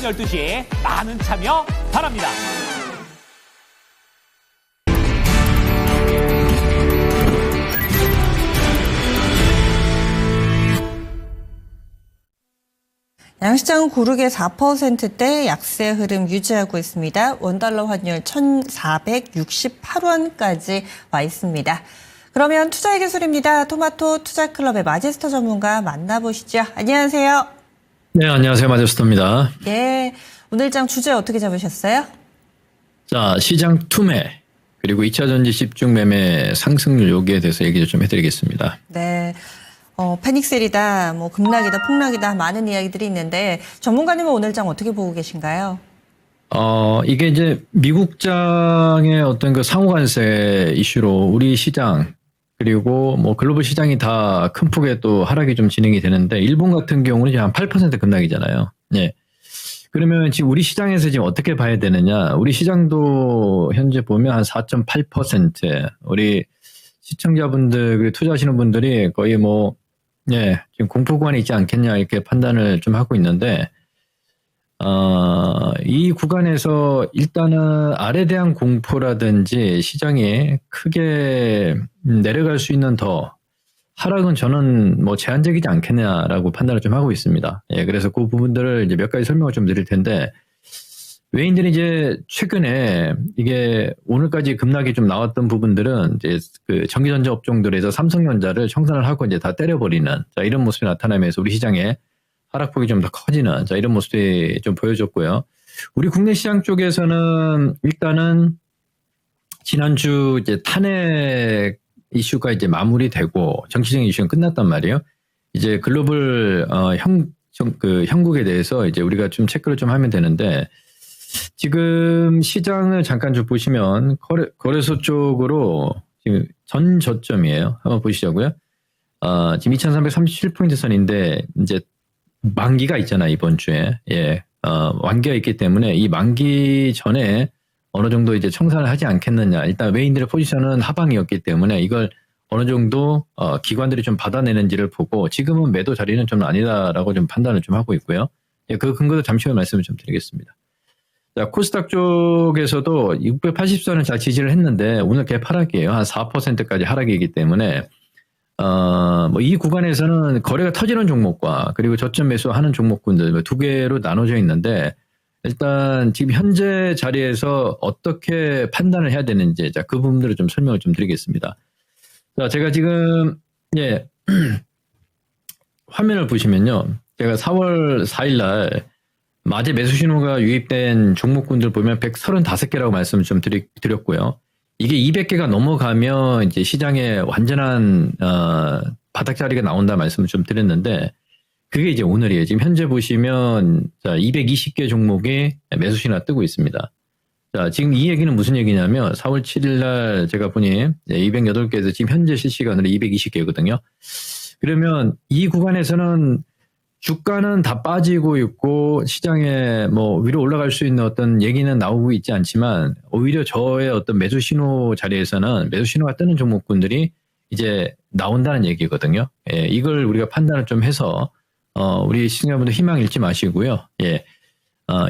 12시 많은 참여 바랍니다. 양시장은 고르게 4%대 약세 흐름 유지하고 있습니다. 원달러 환율 1,468원까지 와 있습니다. 그러면 투자의 기술입니다. 토마토 투자클럽의 마제스터 전문가 만나보시죠. 안녕하세요. 네, 안녕하세요. 마제스터입니다. 네, 오늘 장 주제 어떻게 잡으셨어요? 자, 시장 투매 그리고 2차 전지 집중 매매 상승률 여기에 대해서 얘기 좀 해드리겠습니다. 네. 패닉셀이다, 급락이다, 폭락이다, 많은 이야기들이 있는데, 전문가님은 오늘 장 어떻게 보고 계신가요? 이게 이제 미국장의 어떤 그 상호관세 이슈로 우리 시장, 그리고 글로벌 시장이 다 큰 폭의 또 하락이 좀 진행이 되는데, 일본 같은 경우는 이제 한 8% 급락이잖아요. 예. 그러면 지금 우리 시장에서 지금 어떻게 봐야 되느냐? 우리 시장도 현재 보면 한 4.8%, 우리 시청자분들, 그리고 투자하시는 분들이 거의 지금 공포 구간에 있지 않겠냐, 이렇게 판단을 좀 하고 있는데, 이 구간에서 일단은 아래에 대한 공포라든지 시장이 크게 내려갈 수 있는 더 하락은 저는 제한적이지 않겠냐라고 판단을 좀 하고 있습니다. 예, 그래서 그 부분들을 이제 몇 가지 설명을 좀 드릴 텐데, 외인들이 이제 최근에 이게 오늘까지 급락이 좀 나왔던 부분들은 이제 그 전기전자 업종들에서 삼성전자를 청산을 하고 이제 다 때려버리는 이런 모습이 나타나면서 우리 시장에 하락폭이 좀 더 커지는 이런 모습이 좀 보여줬고요. 우리 국내 시장 쪽에서는 일단은 지난주 이제 탄핵 이슈가 이제 마무리되고 정치적인 이슈는 끝났단 말이에요. 이제 글로벌 형국에 대해서 이제 우리가 좀 체크를 좀 하면 되는데, 지금 시장을 잠깐 좀 보시면 거래소 쪽으로 지금 전 저점이에요. 한번 보시자고요. 지금 2337포인트 선인데 이제 만기가 있잖아, 이번 주에. 예. 만기가 있기 때문에 이 만기 전에 어느 정도 이제 청산을 하지 않겠느냐. 일단 외인들의 포지션은 하방이었기 때문에 이걸 어느 정도 기관들이 좀 받아내는지를 보고, 지금은 매도 자리는 좀 아니다라고 좀 판단을 좀 하고 있고요. 예, 그 근거도 잠시 후에 말씀을 좀 드리겠습니다. 자, 코스닥 쪽에서도 680선을 잘 지지를 했는데 오늘 개파락이에요. 한 4%까지 하락이기 때문에 이 구간에서는 거래가 터지는 종목과 그리고 저점 매수하는 종목군들 두 개로 나눠져 있는데, 일단 지금 현재 자리에서 어떻게 판단을 해야 되는지 그 부분들을 좀 설명을 좀 드리겠습니다. 자, 제가 지금 화면을 보시면요, 제가 4월 4일 날 마제 매수 신호가 유입된 종목군들 보면 135개라고 말씀을 좀 드렸고요. 이게 200개가 넘어가면 이제 시장에 완전한 바닥 자리가 나온다 말씀을 좀 드렸는데, 그게 이제 오늘이에요. 지금 현재 보시면 220개 종목이 매수 신호가 뜨고 있습니다. 자, 지금 이 얘기는 무슨 얘기냐면 4월 7일 날 제가 보니 208개에서 지금 현재 실시간으로 220개거든요. 그러면 이 구간에서는 주가는 다 빠지고 있고 시장에 위로 올라갈 수 있는 어떤 얘기는 나오고 있지 않지만, 오히려 저의 어떤 매수 신호 자리에서는 매수 신호가 뜨는 종목군들이 이제 나온다는 얘기거든요. 예, 이걸 우리가 판단을 좀 해서 우리 시청자분들 희망 잃지 마시고요. 예,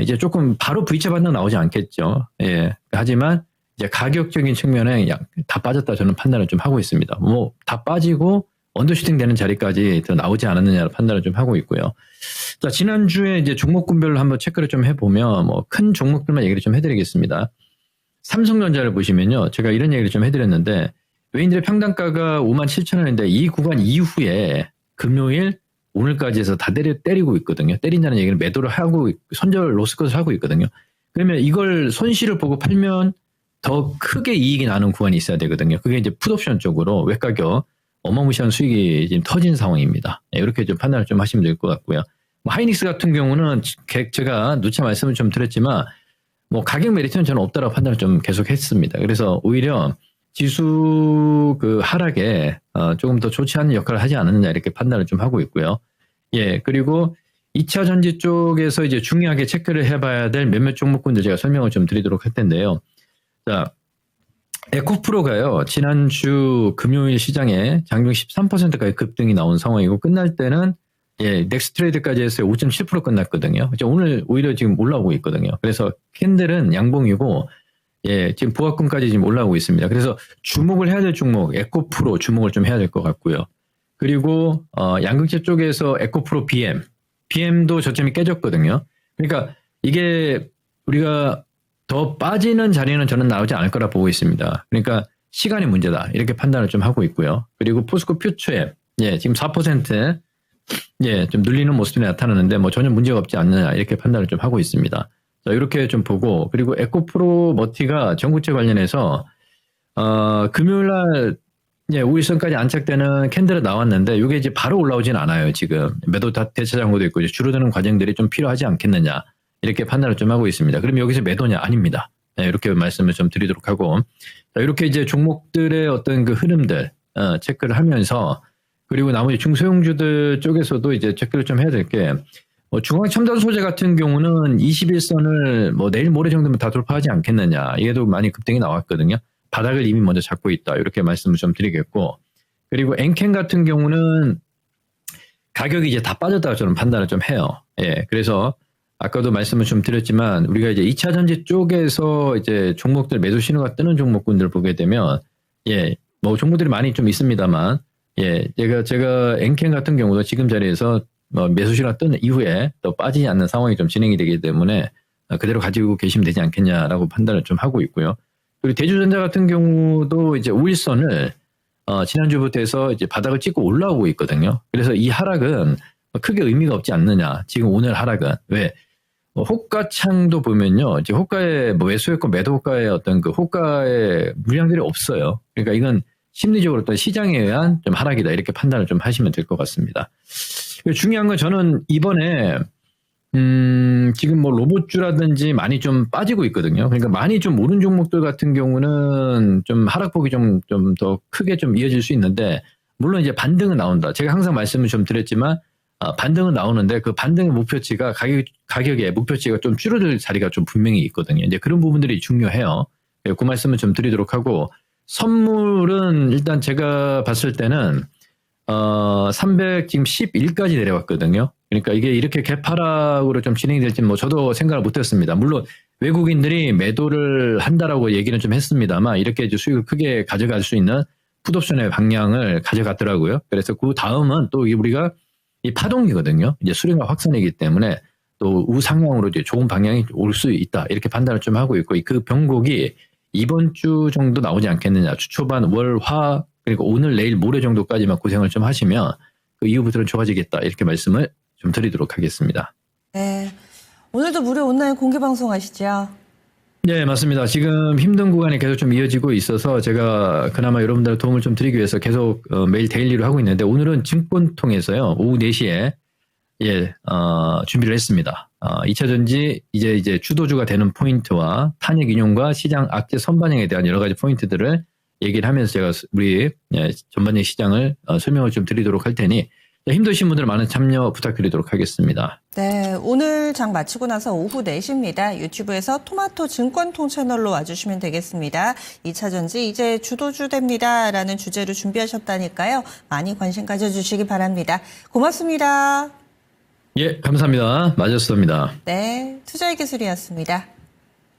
이제 조금 바로 V자 반등 나오지 않겠죠. 예, 하지만 이제 가격적인 측면에 다 빠졌다 저는 판단을 좀 하고 있습니다. 다 빠지고 언더슈팅 되는 자리까지 더 나오지 않았느냐를 판단을 좀 하고 있고요. 자, 지난주에 이제 종목군별로 한번 체크를 좀 해보면 큰 종목들만 얘기를 좀 해드리겠습니다. 삼성전자를 보시면요, 제가 이런 얘기를 좀 해드렸는데, 외인들의 평단가가 57,000원인데 이 구간 이후에 금요일 오늘까지 해서 다 때리고 있거든요. 때린다는 얘기는 매도를 하고 손절 로스컷을 하고 있거든요. 그러면 이걸 손실을 보고 팔면 더 크게 이익이 나는 구간이 있어야 되거든요. 그게 이제 풋옵션 쪽으로 외가격 어마무시한 수익이 지금 터진 상황입니다. 이렇게 좀 판단을 좀 하시면 될 것 같고요. 하이닉스 같은 경우는 제가 누차 말씀을 좀 드렸지만 가격 메리트는 저는 없다라고 판단을 좀 계속 했습니다. 그래서 오히려 지수 그 하락에 조금 더 좋지 않은 역할을 하지 않았느냐 이렇게 판단을 좀 하고 있고요. 예, 그리고 2차 전지 쪽에서 이제 중요하게 체크를 해봐야 될 몇몇 종목군들 제가 설명을 좀 드리도록 할 텐데요. 자, 에코프로가요, 지난주 금요일 시장에 장중 13%까지 급등이 나온 상황이고, 끝날 때는 예, 넥스트 트레이드까지 했어요. 5.7% 끝났거든요. 오늘 오히려 지금 올라오고 있거든요. 그래서 캔들은 양봉이고, 예, 지금 보합권까지 지금 올라오고 있습니다. 그래서 주목을 해야 될 종목, 에코프로 주목을 좀 해야 될 것 같고요. 그리고, 양극재 쪽에서 에코프로 BM도 저점이 깨졌거든요. 그러니까 이게 우리가 더 빠지는 자리는 저는 나오지 않을 거라 보고 있습니다. 그러니까 시간의 문제다. 이렇게 판단을 좀 하고 있고요. 그리고 포스코 퓨처앱, 예, 지금 4%, 예, 좀 늘리는 모습이 나타나는데 뭐 전혀 문제가 없지 않느냐. 이렇게 판단을 좀 하고 있습니다. 자, 이렇게 좀 보고, 그리고 에코프로 머티가 전구체 관련해서, 금요일 날, 예, 5일선까지 안착되는 캔들이 나왔는데, 이게 이제 바로 올라오진 않아요, 지금. 매도 대차 장고도 있고, 이제 줄어드는 과정들이 좀 필요하지 않겠느냐. 이렇게 판단을 좀 하고 있습니다. 그럼 여기서 매도냐? 아닙니다. 예, 이렇게 말씀을 좀 드리도록 하고, 자, 이렇게 이제 종목들의 어떤 그 흐름들, 체크를 하면서, 그리고 나머지 중소형주들 쪽에서도 이제 체크를 좀 해야 될 게, 중앙첨단 소재 같은 경우는 21선을 뭐 내일 모레 정도면 다 돌파하지 않겠느냐. 이게도 많이 급등이 나왔거든요. 바닥을 이미 먼저 잡고 있다. 이렇게 말씀을 좀 드리겠고. 그리고 엔캔 같은 경우는 가격이 이제 다 빠졌다고 저는 판단을 좀 해요. 예. 그래서 아까도 말씀을 좀 드렸지만 우리가 이제 2차 전지 쪽에서 이제 종목들 매도 신호가 뜨는 종목군들 보게 되면 예, 뭐 종목들이 많이 좀 있습니다만 예, 제가 엔캔 같은 경우도 지금 자리에서 매수 신호가 뜬 이후에 또 빠지지 않는 상황이 좀 진행이 되기 때문에 그대로 가지고 계시면 되지 않겠냐라고 판단을 좀 하고 있고요. 그리고 대주전자 같은 경우도 이제 5일선을 지난주부터 해서 이제 바닥을 찍고 올라오고 있거든요. 그래서 이 하락은 크게 의미가 없지 않느냐. 지금 오늘 하락은 왜? 호가창도 보면요, 이제 호가의 뭐 매수했고 매도 호가의 어떤 그 호가의 물량들이 없어요. 그러니까 이건 심리적으로 또 시장에 의한 좀 하락이다 이렇게 판단을 좀 하시면 될 것 같습니다. 중요한 건 저는 이번에 지금 뭐 로봇주라든지 많이 좀 빠지고 있거든요. 그러니까 많이 좀 오른 종목들 같은 경우는 좀 하락폭이 좀 더 크게 좀 이어질 수 있는데 물론 이제 반등은 나온다. 제가 항상 말씀을 좀 드렸지만 반등은 나오는데 그 반등의 목표치가 가격의 목표치가 좀 줄어들 자리가 좀 분명히 있거든요. 이제 그런 부분들이 중요해요. 그 말씀을 좀 드리도록 하고 선물은 일단 제가 봤을 때는 311까지 내려왔거든요. 그러니까 이게 이렇게 개파락으로 좀 진행이 될지는 뭐 저도 생각을 못했습니다. 물론 외국인들이 매도를 한다라고 얘기는 좀 했습니다만 이렇게 이제 수익을 크게 가져갈 수 있는 풋옵션의 방향을 가져갔더라고요. 그래서 그 다음은 또 우리가 이 파동이거든요. 이제 수렴과 확산이기 때문에 또 우상향으로 이제 좋은 방향이 올 수 있다. 이렇게 판단을 좀 하고 있고 그 변곡이 이번 주 정도 나오지 않겠느냐. 주 초반 월, 화 그리고 오늘, 내일, 모레 정도까지만 고생을 좀 하시면 그 이후부터는 좋아지겠다. 이렇게 말씀을 좀 드리도록 하겠습니다. 네. 오늘도 무료 온라인 공개 방송 하시죠? 네, 맞습니다. 지금 힘든 구간이 계속 좀 이어지고 있어서 제가 그나마 여러분들 도움을 좀 드리기 위해서 계속 매일 데일리로 하고 있는데 오늘은 증권통해서요. 오후 4시에 예, 준비를 했습니다. 2차 전지 이제 주도주가 되는 포인트와 탄핵 인용과 시장 악재 선반영에 대한 여러 가지 포인트들을 얘기를 하면서 제가 우리 전반적인 시장을 설명을 좀 드리도록 할 테니 힘드신 분들 많은 참여 부탁드리도록 하겠습니다. 네, 오늘 장 마치고 나서 오후 4시입니다. 유튜브에서 토마토 증권통 채널로 와주시면 되겠습니다. 2차 전지 이제 주도주 됩니다. 라는 주제로 준비하셨다니까요. 많이 관심 가져주시기 바랍니다. 고맙습니다. 예, 감사합니다. 마저스입니다. 네, 투자의 기술이었습니다.